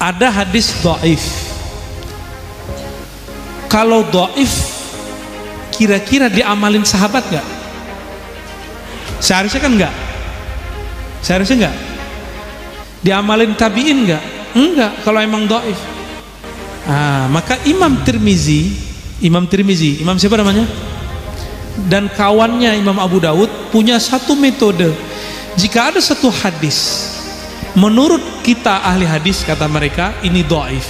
ada hadis dhaif. Kalau dhaif, kira-kira diamalin sahabat nggak? Seharusnya kan nggak. Seharusnya nggak. Diamalin tabiin nggak? Enggak. Kalau emang dhaif. Maka Imam Tirmizi, Imam siapa namanya? Dan kawannya Imam Abu Daud punya satu metode. Jika ada satu hadis, menurut kita ahli hadis kata mereka ini dhaif,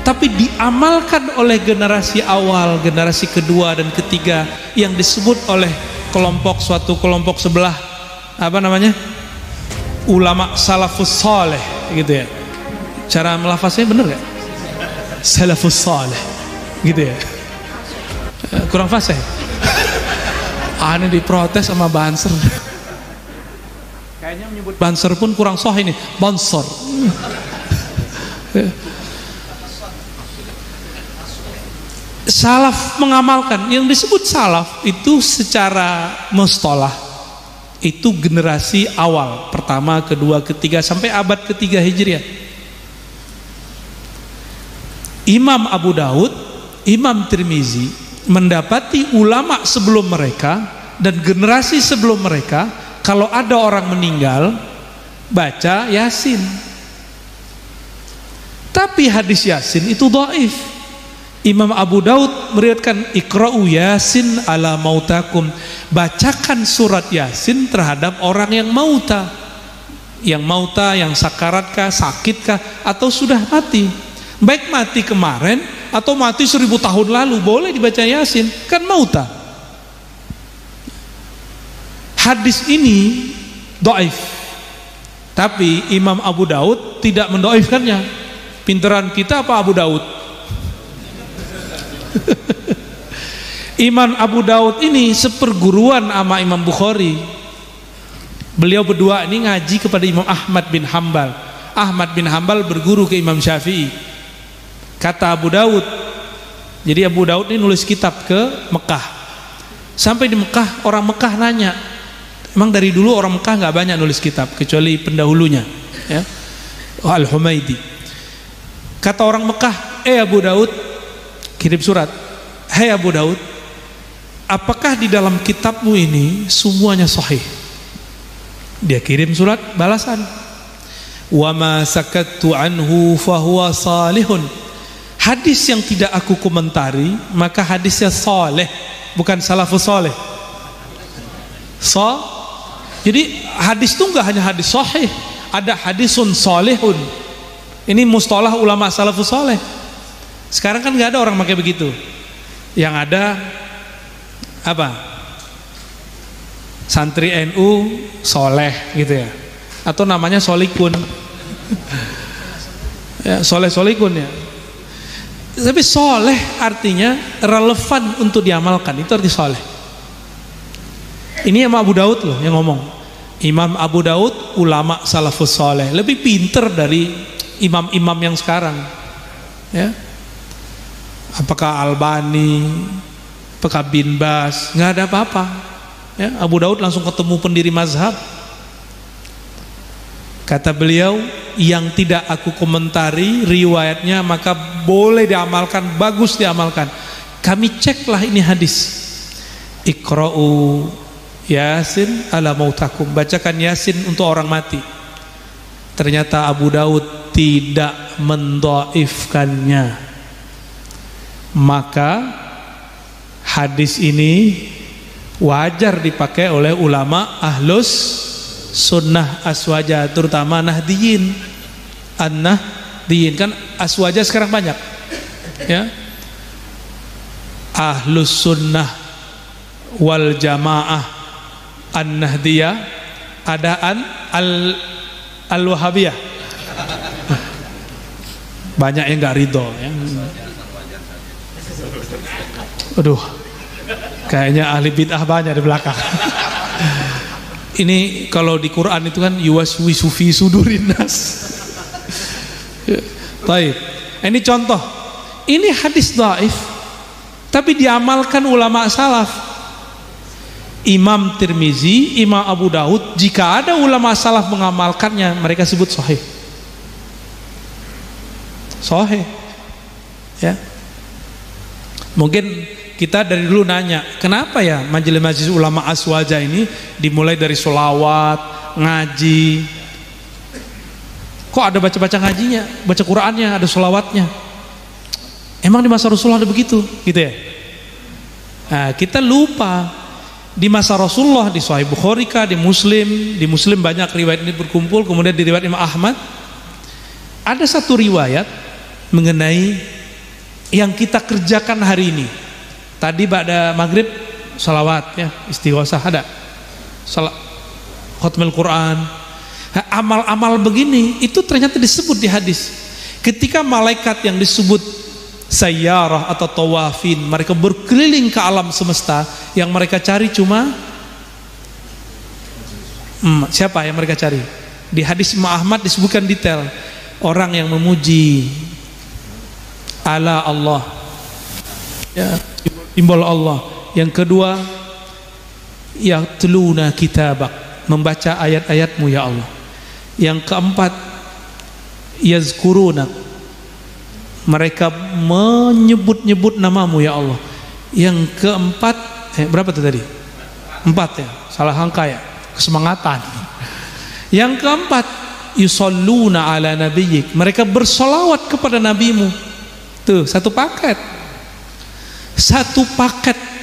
tapi diamalkan oleh generasi awal, generasi kedua dan ketiga yang disebut oleh suatu kelompok sebelah, apa namanya, ulama salafus saleh gitu ya. Cara melafaznya bener gak? Salafus saleh gitu ya. Kurang fasih. Ini diprotes sama Banser. Kayaknya menyebut Banser pun kurang sahih ini. Bansor. Salaf mengamalkan. Yang disebut salaf itu secara mustalah itu generasi awal, pertama, kedua, ketiga sampai abad ketiga Hijriah. Imam Abu Daud, Imam Tirmizi mendapati ulama sebelum mereka dan generasi sebelum mereka, kalau ada orang meninggal baca Yasin. Tapi hadis Yasin itu dhaif. Imam Abu Daud meriwayatkan Iqra'u Yasin ala mautakum, bacakan surat Yasin terhadap orang yang mauta. Yang mauta, yang sakaratkah, sakitkah, atau sudah mati. Baik mati kemarin atau mati 1000 tahun lalu, boleh dibaca Yasin, kan mauta. Hadis ini dhaif, tapi Imam Abu Daud tidak mendoifkannya. Pinteran kita apa Abu Daud? Imam Abu Daud ini seperguruan sama Imam Bukhari. Beliau berdua ini ngaji kepada Imam Ahmad bin Hambal. Ahmad bin Hambal berguru ke Imam Syafi'i. Kata Abu Daud, jadi Abu Daud ini nulis kitab ke Mekah. Sampai di Mekah, orang Mekah nanya, emang dari dulu orang Mekah nggak banyak nulis kitab kecuali pendahulunya, ya, Al-Humaidi. Kata orang Mekah, Abu Daud, kirim surat, hai Abu Daud, apakah di dalam kitabmu ini semuanya sahih? Dia kirim surat balasan, wa ma sakattu anhu fahuwa salihun. Hadis yang tidak aku komentari maka hadisnya saleh, bukan salafus saleh. Jadi hadis itu enggak hanya hadis sahih, ada hadisun salihun. Ini mustalah ulama salafus saleh. Sekarang kan enggak ada orang pakai begitu. Yang ada apa? Santri NU soleh gitu ya, atau namanya solikun. Ya, soleh-solikun ya. Tapi soleh artinya relevan untuk diamalkan, itu arti soleh. Ini Imam Abu Daud loh yang ngomong. Imam Abu Daud ulama salafus soleh, lebih pinter dari imam-imam yang sekarang, ya. Apakah Albani, apakah Bin Bas, nggak ada apa-apa, ya. Abu Daud langsung ketemu pendiri mazhab. Kata beliau, yang tidak aku komentari riwayatnya maka boleh diamalkan, bagus diamalkan. Kami ceklah ini hadis. Iqra'u Yasin ala mautakum, bacakan Yasin untuk orang mati. Ternyata Abu Daud tidak mendhaifkannya. Maka hadis ini wajar dipakai oleh ulama ahlus sunnah aswaja, terutama nahdiyin. An-nahdiyin kan aswaja sekarang banyak, ya. Ahlus sunnah wal jamaah an-nahdiyah, ada al-wahabiyah. Banyak yang nggak ridho, ya. Aduh, kayaknya ahli bid'ah banyak di belakang. Ini kalau di Quran itu kan yuwaswisu fi sudurin nas. Baik. Ini contoh. Ini hadis dhaif tapi diamalkan ulama salaf. Imam Tirmizi, Imam Abu Daud, jika ada ulama salaf mengamalkannya, mereka sebut sahih. Sahih. Ya. Mungkin kita dari dulu nanya, kenapa ya majelis-majelis ulama aswaja ini dimulai dari sholawat, ngaji, kok ada baca-baca ngajinya, baca Qur'annya, ada sholawatnya? Emang di masa Rasulullah ada begitu, gitu ya? Nah, kita lupa di masa Rasulullah, di Sahih Bukhari, di Muslim banyak riwayat ini berkumpul. Kemudian di riwayat Imam Ahmad ada satu riwayat mengenai yang kita kerjakan hari ini. Tadi pada maghrib salawat ya, istighosah ada, khatmul Quran. Nah, amal-amal begini itu ternyata disebut di hadis. Ketika malaikat yang disebut sayyarah atau tawafin, mereka berkeliling ke alam semesta, yang mereka cari cuma siapa yang mereka cari? Di hadis Imam Ahmad disebutkan detail, orang yang memuji Allah, ya, simbol Allah. Yang kedua, yatluna kitabak, membaca ayat-ayatmu ya Allah. Yang keempat, yazkurunak, mereka menyebut-nyebut namamu ya Allah. Yang keempat, berapa tuh tadi? 4 ya, salah angka ya, kesemangatan. Yang keempat, yusalluna ala nabiyyik, mereka bersolawat kepada nabimu. Tuh, satu paket.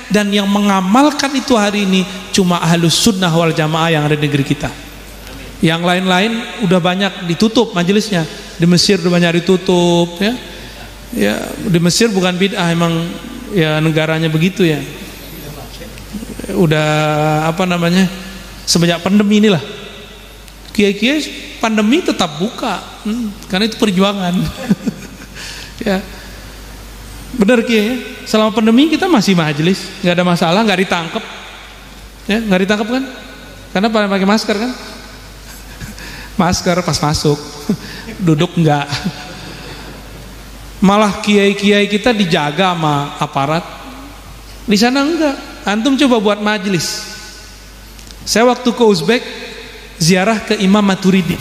Dan yang mengamalkan itu hari ini cuma ahlus sunnah wal jamaah yang ada di negeri kita. Yang lain-lain udah banyak ditutup majelisnya. Di Mesir udah banyak ditutup ya. Ya, di Mesir bukan bid'ah, emang ya negaranya begitu ya. Udah apa namanya? Semenjak pandemi inilah. Kiai-kiai pandemi tetap buka. Karena itu perjuangan. Ya. Benar Kiai, selama pandemi kita masih majelis, nggak ada masalah, nggak ditangkap, ya nggak ditangkap kan? Karena pakai masker kan? Masker pas masuk, duduk nggak. Malah kiai-kiai kita dijaga sama aparat. Di sana enggak. Antum coba buat majelis. Saya waktu ke Uzbek ziarah ke Imam Maturidi.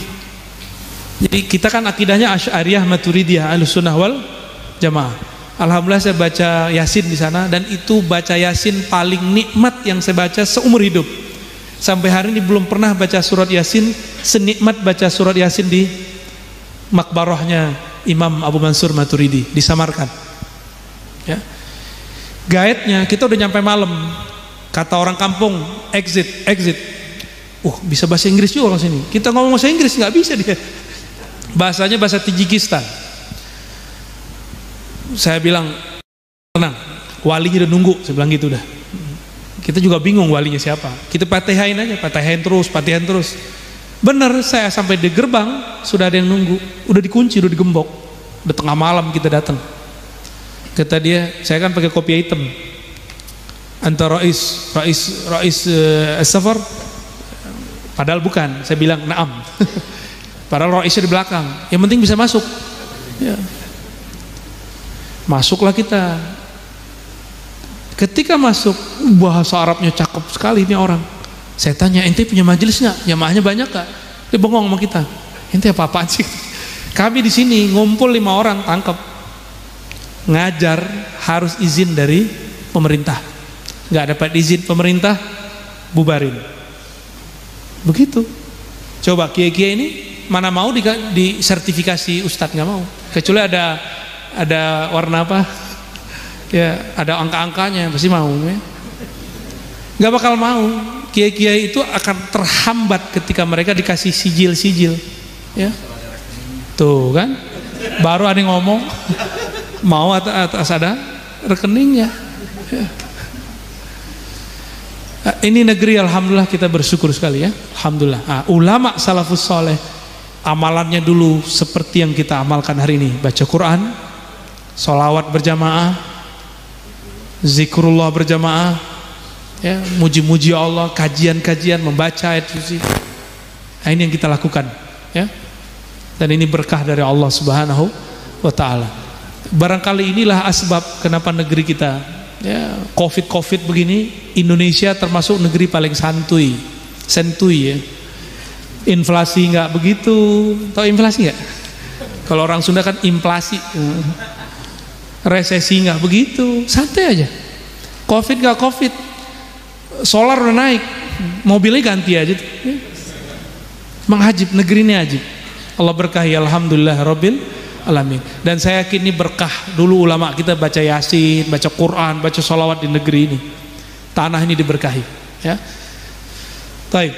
Jadi kita kan akidahnya Asy'ariyah Maturidiyah, Ahlussunnah wal Jamaah. Alhamdulillah saya baca Yasin di sana, dan itu baca Yasin paling nikmat yang saya baca seumur hidup. Sampai hari ini belum pernah baca surat Yasin senikmat baca surat Yasin di makbarahnya Imam Abu Mansur Maturidi di Samarkand. Ya. Gaetnya kita udah nyampe malam. Kata orang kampung, exit. Bisa bahasa Inggris juga orang sini. Kita ngomong bahasa Inggris nggak bisa dia. Bahasanya bahasa Tajikistan. Saya bilang, tenang, walinya udah nunggu. Saya bilang gitu udah. Kita juga bingung walinya siapa. Kita patihain aja, patihain terus. Bener, saya sampai di gerbang sudah ada yang nunggu. Udah dikunci, udah digembok. Udah tengah malam kita datang. Kata dia, saya kan pakai kopi hitam. Antara Rais Safar. Padahal bukan. Saya bilang naam. Padahal Raisnya di belakang. Yang penting bisa masuk. Ya. Masuklah kita. Ketika masuk, bahasa Arabnya cakep sekali ini orang. Saya tanya, ente punya majelis nggak? Jamaahnya banyak nggak? Dia bengong sama kita. Ente apa-apaan sih? Kami di sini ngumpul 5 orang, tangkap. Ngajar harus izin dari pemerintah. Nggak dapat izin pemerintah, bubarin. Begitu. Coba kiai-kiai ini mana mau di sertifikasi ustadz, nggak mau. Kecuali ada warna apa ya, ada angka-angkanya, pasti mau ya. Nggak bakal mau. Kiai-kiai itu akan terhambat ketika mereka dikasih sijil ya. Tuh kan, baru ada yang ngomong mau atas ada rekeningnya ya. Ini negeri alhamdulillah kita bersyukur sekali ya, alhamdulillah. Ulama salafus soleh amalannya dulu seperti yang kita amalkan hari ini, baca Quran, sholawat berjamaah, zikrullah berjamaah, ya, muji-muji Allah, kajian-kajian, membaca ayat suci. Nah, ini yang kita lakukan, ya. Dan ini berkah dari Allah Subhanahu wa taala. Barangkali inilah asbab kenapa negeri kita, ya, Covid begini, Indonesia termasuk negeri paling santuy ya. Inflasi nggak begitu, tahu inflasi nggak? Kalau orang Sunda kan inflasi, resesi nggak begitu, santai aja. Covid nggak covid, solar udah naik, mobilnya ganti aja. Menghajib, negeri ini ajib. Allah berkahi, alhamdulillah rabbil alamin. Dan saya yakin ini berkah. Dulu ulama kita baca Yasin, baca Quran, baca sholawat di negeri ini. Tanah ini diberkahi. Ya. Baik.